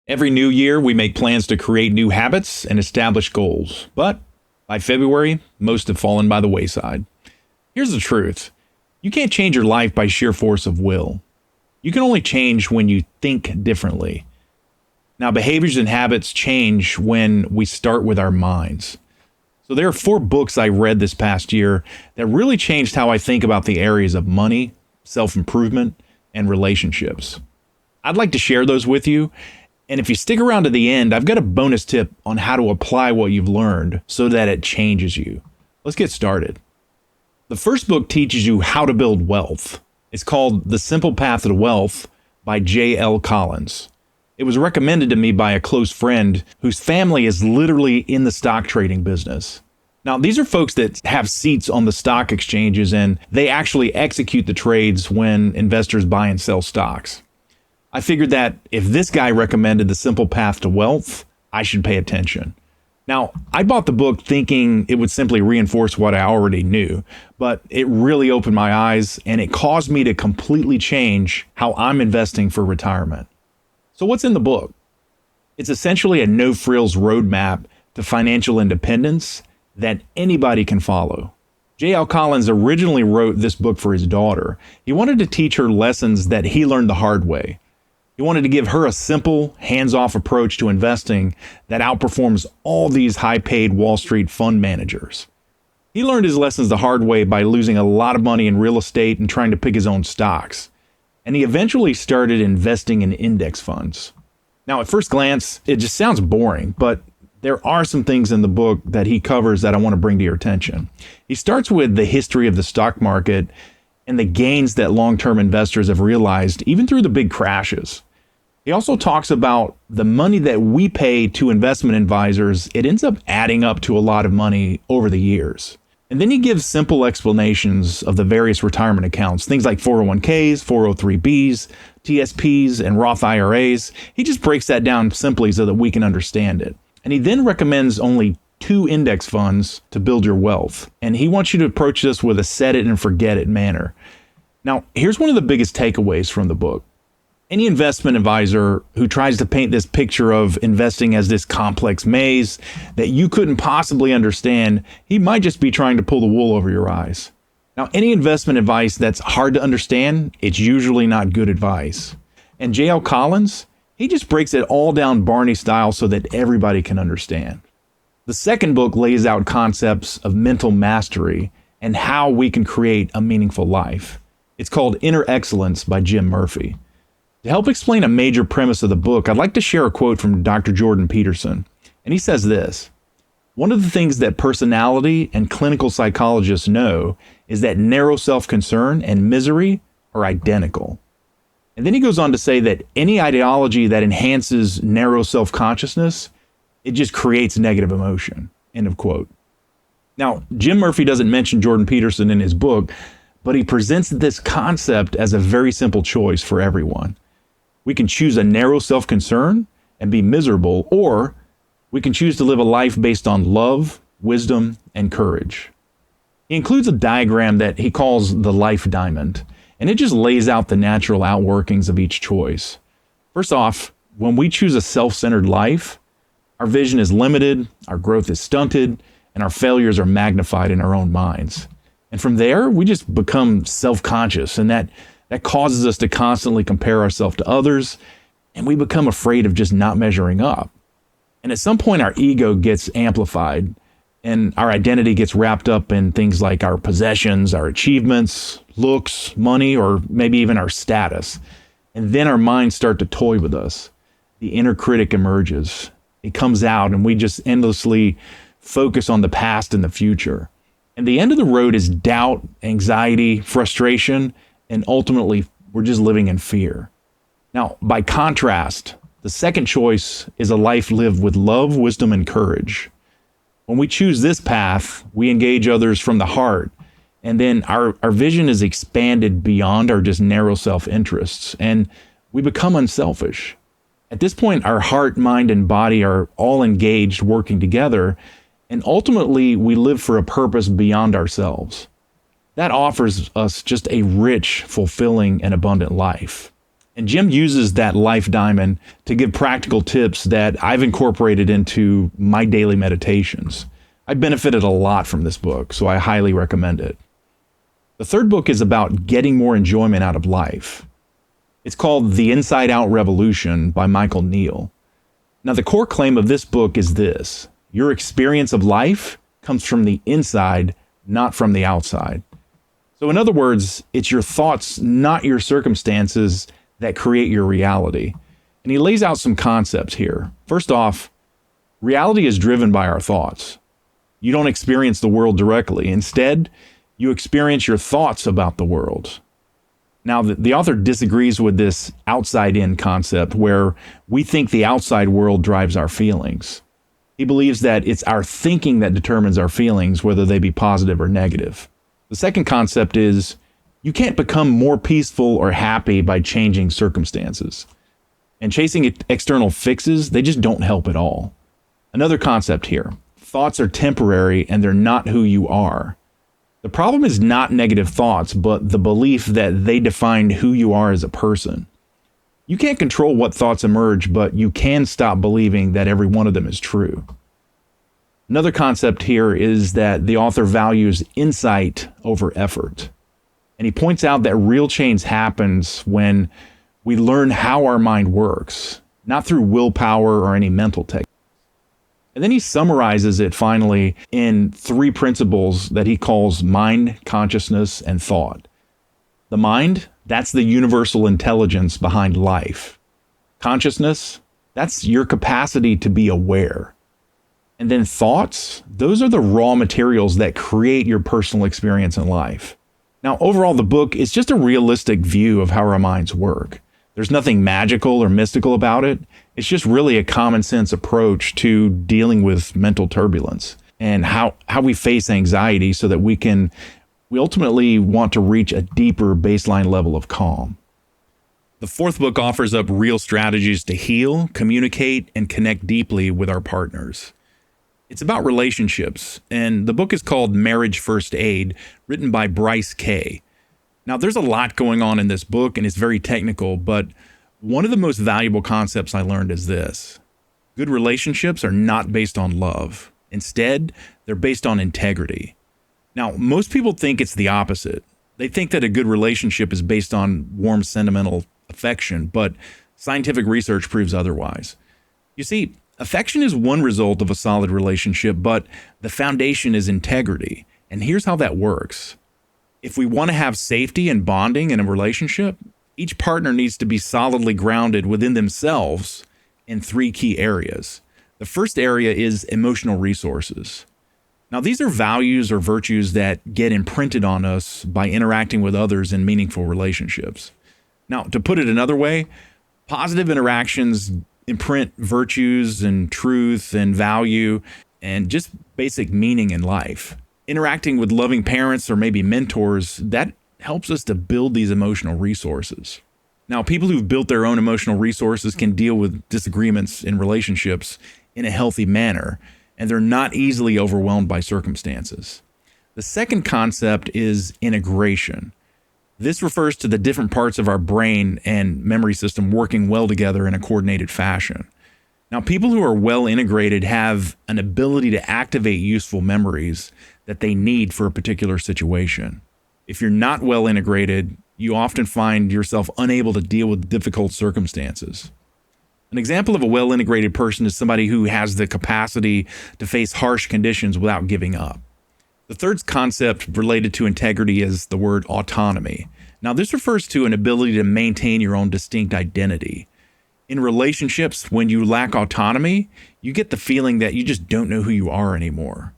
Every new year, we make plans to create new habits and establish goals. But by February, most have fallen by the wayside. Here's the truth. You can't change your life by sheer force of will. You can only change when you think differently. Now, behaviors and habits change when we start with our minds. So there are 4 books I read this past year that really changed how I think about the areas of money, self-improvement, and relationships. I'd like to share those with you. And if you stick around to the end, I've got a bonus tip on how to apply what you've learned so that it changes you. Let's get started. The first book teaches you how to build wealth. It's called The Simple Path to Wealth by J.L. Collins. It was recommended to me by a close friend whose family is literally in the stock trading business. Now, these are folks that have seats on the stock exchanges and they actually execute the trades when investors buy and sell stocks. I figured that if this guy recommended The Simple Path to Wealth, I should pay attention. Now, I bought the book thinking it would simply reinforce what I already knew, but it really opened my eyes and it caused me to completely change how I'm investing for retirement. So what's in the book? It's essentially a no-frills roadmap to financial independence that anybody can follow. J.L. Collins originally wrote this book for his daughter. He wanted to teach her lessons that he learned the hard way. He wanted to give her a simple, hands-off approach to investing that outperforms all these high-paid Wall Street fund managers. He learned his lessons the hard way by losing a lot of money in real estate and trying to pick his own stocks. And he eventually started investing in index funds. Now, at first glance, it just sounds boring, but there are some things in the book that he covers that I want to bring to your attention. He starts with the history of the stock market and the gains that long-term investors have realized even through the big crashes. He also talks about the money that we pay to investment advisors. It ends up adding up to a lot of money over the years. And then he gives simple explanations of the various retirement accounts, things like 401ks, 403bs, TSPs, and Roth IRAs. He just breaks that down simply so that we can understand it. And he then recommends only 2 index funds to build your wealth. And he wants you to approach this with a set it and forget it manner. Now, here's one of the biggest takeaways from the book. Any investment advisor who tries to paint this picture of investing as this complex maze that you couldn't possibly understand, he might just be trying to pull the wool over your eyes. Now, any investment advice that's hard to understand, it's usually not good advice. And J.L. Collins, he just breaks it all down Barney style so that everybody can understand. The second book lays out concepts of mental mastery and how we can create a meaningful life. It's called Inner Excellence by Jim Murphy. To help explain a major premise of the book, I'd like to share a quote from Dr. Jordan Peterson. And he says this: "One of the things that personality and clinical psychologists know is that narrow self-concern and misery are identical." And then he goes on to say that any ideology that enhances narrow self-consciousness, it just creates negative emotion. End of quote. Now, Jim Murphy doesn't mention Jordan Peterson in his book, but he presents this concept as a very simple choice for everyone. We can choose a narrow self-concern and be miserable, or we can choose to live a life based on love, wisdom, and courage. He includes a diagram that he calls the life diamond, and it just lays out the natural outworkings of each choice. First off, when we choose a self-centered life, our vision is limited, our growth is stunted, and our failures are magnified in our own minds. And from there, we just become self-conscious, and that causes us to constantly compare ourselves to others, and we become afraid of just not measuring up. And at some point, our ego gets amplified, and our identity gets wrapped up in things like our possessions, our achievements, looks, money, or maybe even our status. And then our minds start to toy with us. The inner critic emerges. It comes out, and we just endlessly focus on the past and the future. And the end of the road is doubt, anxiety, frustration, and ultimately, we're just living in fear. Now, by contrast, the second choice is a life lived with love, wisdom, and courage. When we choose this path, we engage others from the heart, and then our vision is expanded beyond our just narrow self-interests, and we become unselfish. At this point, our heart, mind, and body are all engaged, working together, and ultimately, we live for a purpose beyond ourselves. That offers us just a rich, fulfilling, and abundant life. And Jim uses that life diamond to give practical tips that I've incorporated into my daily meditations. I benefited a lot from this book, so I highly recommend it. The third book is about getting more enjoyment out of life. It's called The Inside Out Revolution by Michael Neal. Now, the core claim of this book is this: your experience of life comes from the inside, not from the outside. So in other words, it's your thoughts, not your circumstances, that create your reality. And he lays out some concepts here. First off, reality is driven by our thoughts. You don't experience the world directly. Instead, you experience your thoughts about the world. Now, the author disagrees with this outside-in concept where we think the outside world drives our feelings. He believes that it's our thinking that determines our feelings, whether they be positive or negative. The second concept is you can't become more peaceful or happy by changing circumstances. And chasing external fixes, they just don't help at all. Another concept here: thoughts are temporary and they're not who you are. The problem is not negative thoughts, but the belief that they define who you are as a person. You can't control what thoughts emerge, but you can stop believing that every one of them is true. Another concept here is that the author values insight over effort. And he points out that real change happens when we learn how our mind works, not through willpower or any mental technique. And then he summarizes it finally in 3 principles that he calls mind, consciousness, and thought. The mind, that's the universal intelligence behind life. Consciousness, that's your capacity to be aware. And then thoughts, those are the raw materials that create your personal experience in life. Now, overall, the book is just a realistic view of how our minds work. There's nothing magical or mystical about it. It's just really a common sense approach to dealing with mental turbulence and how we face anxiety so that we ultimately want to reach a deeper baseline level of calm. The fourth book offers up real strategies to heal, communicate, and connect deeply with our partners. It's about relationships, and the book is called Marriage First Aid, written by Bryce Kay. Now, there's a lot going on in this book, and it's very technical, but one of the most valuable concepts I learned is this: good relationships are not based on love. Instead, they're based on integrity. Now, most people think it's the opposite. They think that a good relationship is based on warm, sentimental affection, but scientific research proves otherwise. You see, affection is one result of a solid relationship, but the foundation is integrity. And here's how that works. If we want to have safety and bonding in a relationship, each partner needs to be solidly grounded within themselves in 3 key areas. The first area is emotional resources. Now, these are values or virtues that get imprinted on us by interacting with others in meaningful relationships. Now, to put it another way, positive interactions imprint virtues and truth and value and just basic meaning in life. Interacting with loving parents or maybe mentors, that helps us to build these emotional resources. Now, people who've built their own emotional resources can deal with disagreements in relationships in a healthy manner, and they're not easily overwhelmed by circumstances. The second concept is integration. This refers to the different parts of our brain and memory system working well together in a coordinated fashion. Now, people who are well integrated have an ability to activate useful memories that they need for a particular situation. If you're not well integrated, you often find yourself unable to deal with difficult circumstances. An example of a well-integrated person is somebody who has the capacity to face harsh conditions without giving up. The third concept related to integrity is the word autonomy. Now, this refers to an ability to maintain your own distinct identity. In relationships, when you lack autonomy, you get the feeling that you just don't know who you are anymore.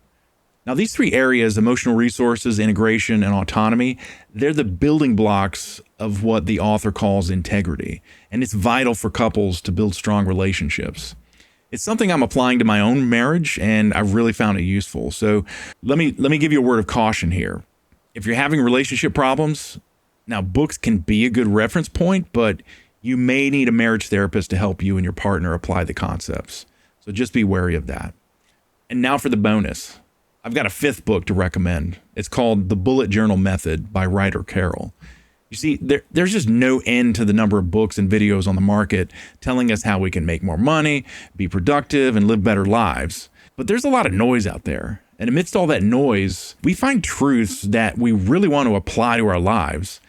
Now, these 3 areas, emotional resources, integration, and autonomy, they're the building blocks of what the author calls integrity. And it's vital for couples to build strong relationships. It's something I'm applying to my own marriage, and I've really found it useful. So let me give you a word of caution here. If you're having relationship problems, now books can be a good reference point, but you may need a marriage therapist to help you and your partner apply the concepts. So just be wary of that. And now for the bonus. I've got a 5th book to recommend. It's called The Bullet Journal Method by Ryder Carroll. You see, there's just no end to the number of books and videos on the market telling us how we can make more money, be productive, and live better lives. But there's a lot of noise out there. And amidst all that noise, we find truths that we really want to apply to our lives.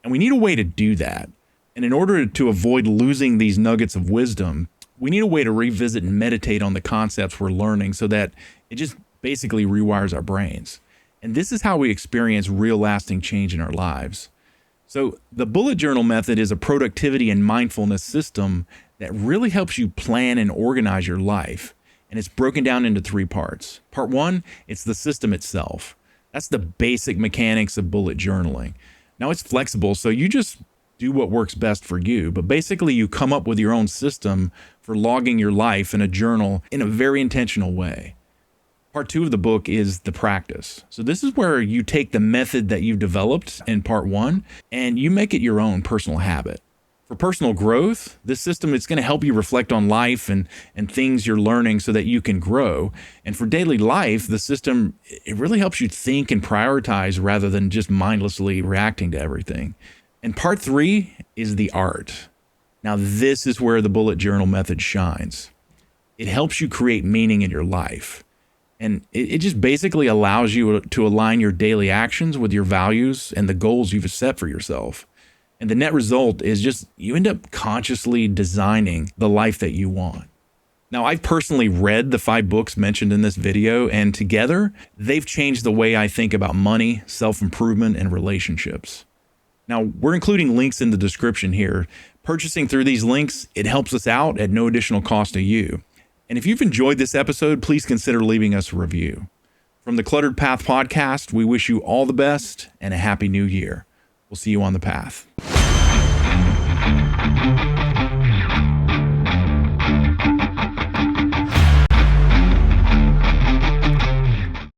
And we need a way to do that. And in order to avoid losing these nuggets of wisdom, we need a way to revisit and meditate on the concepts we're learning so that it just basically rewires our brains. And this is how we experience real lasting change in our lives. So the bullet journal method is a productivity and mindfulness system that really helps you plan and organize your life. And it's broken down into 3 parts. Part 1, it's the system itself. That's the basic mechanics of bullet journaling. Now it's flexible, so you just do what works best for you. But basically you come up with your own system for logging your life in a journal in a very intentional way. Part 2 of the book is the practice. So this is where you take the method that you've developed in part 1 and you make it your own personal habit. For personal growth, this system is going to help you reflect on life and things you're learning so that you can grow. And for daily life, the system, it really helps you think and prioritize rather than just mindlessly reacting to everything. And part 3 is the art. Now, this is where the bullet journal method shines. It helps you create meaning in your life. And it just basically allows you to align your daily actions with your values and the goals you've set for yourself. And the net result is just you end up consciously designing the life that you want. Now, I've personally read the 5 books mentioned in this video, and together, they've changed the way I think about money, self-improvement, and relationships. Now, we're including links in the description here. Purchasing through these links, it helps us out at no additional cost to you. And if you've enjoyed this episode, please consider leaving us a review. From the Cluttered Path podcast, we wish you all the best and a happy new year. We'll see you on the path.